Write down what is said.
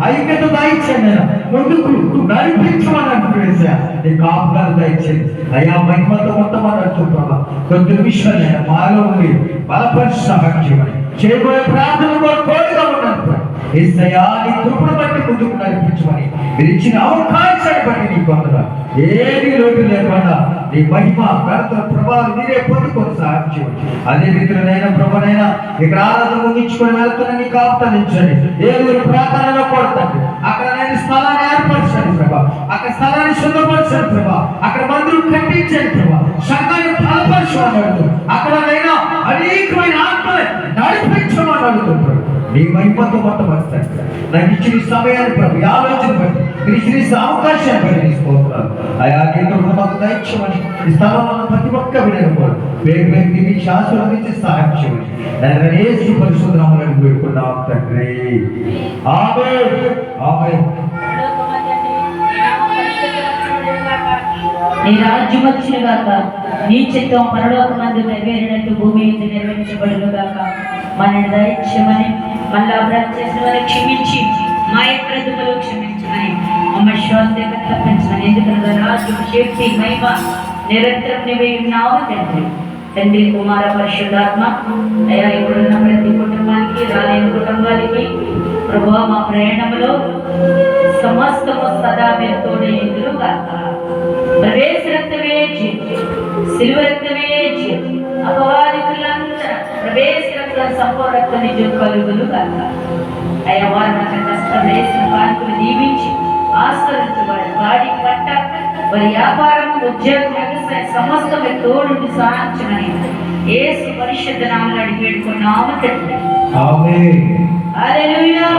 ఐక్యత దయచేయండి అయ్యా, ముందుకు నడిపించమని వేసా నీ కాపుదాలు దయచేయండి అయ్యా, మహిమతో మొత్తమని అడుగుతున్నా కొద్ది విషయాలు మాలో ఉండి బలపరిచి సహాయం చేయమని చేయబోయే ప్రార్థన కోరిగా ఉన్నాను ఏసయ్యా, నీ కృపను బట్టి ముందుకు నడిపించమని మీరు ఇచ్చిన అవకాశాన్ని బట్టి నీకు వందనాలు. ఏది లోటు లేకుండా నీ మహిమ ఘనత ప్రభావం మీరే పొందుకొని సహాయం చేయండి. అదే రీతిలోనైనా ప్రభనైనా ఇక్కడ ఆరాధన ముగించుకొని వెళ్తున్న నీ కాపుతనించండి. ఏలూరు ప్రాంతాలలో కొడతండి, అక్కడ నేను స్థలాన్ని ఏర్పరచండి ప్రభా, అక్కడ స్థలాన్ని శుద్ధపరచండి ప్రభా, అక్కడ మందిరం కట్టించండి ప్రభా, సంఘాన్ని బలపరచమని అక్కడనైనా అనేకమైన ఆత్మలు నడిపించమని అడుగుతున్నాడు. నీ మహిమతో మొట్టమొదటి నాకు ఇచ్చిన సమయాన్ని ప్రభు ఆలోచన బట్టి మీరు ఇచ్చిన అవకాశాన్ని బట్టి తీసుకోవాలి. ఆయా మాకు దయచేయమని ఈ స్థలంలో ప్రతి ఒక్క వినకపోవడం వేరు వేరు మీ శాస్త్రాన్ని సహాయం చేయమని యేసు పరిశుద్ధ నామములో వేడుకున్నాం తండ్రి. ఆమేన్ ఆమేన్. నీ రాజ్యం వచ్చిన గాక, నీ చిత్తం పరలోకమందు నెరవేరినట్టు భూమి మీద నెరవేర్చబడును గాక. మనని దయచేయమని, మళ్ళా అపరాధం చేసిన వారిని క్షమించి మా ప్రతిమలు క్షమించమని, మమ్మల్ని శ్వాసగా తప్పించమని. ఎందుకంటే రాజ్యం శక్తి మహిమ నిరంతరం నీవే ఉన్నావు తండ్రి. తండ్రి కుమార పరిశుద్ధాత్మ అయ్యా, ఇప్పుడున్న ప్రతి కుటుంబానికి రాలేని కుటుంబానికి ప్రభువా మా ప్రయాణంలో సమస్తము సదా మీరు తోడే ఎదురు గాక. ప్రవేశ రక్తమే సిలువ రక్తమే అపవాదికులంతా ప్రవేశ రక్తం సంపూర్ణ రక్త నిజం కలుగులు కాక. అయ్యా, వారు నాకు కష్టం వేసిన వారిని దీవించి ఆస్వాదించబడి వాడి పట్ట వారి వ్యాపారం ఉద్యోగం వ్యవసాయం సమస్తం తోడుండి సాధించమని యేసు పరిశుద్ధ నామములో అడిగి వేడుకున్నాము తండ్రి. ఆమేన్. హల్లెలూయా.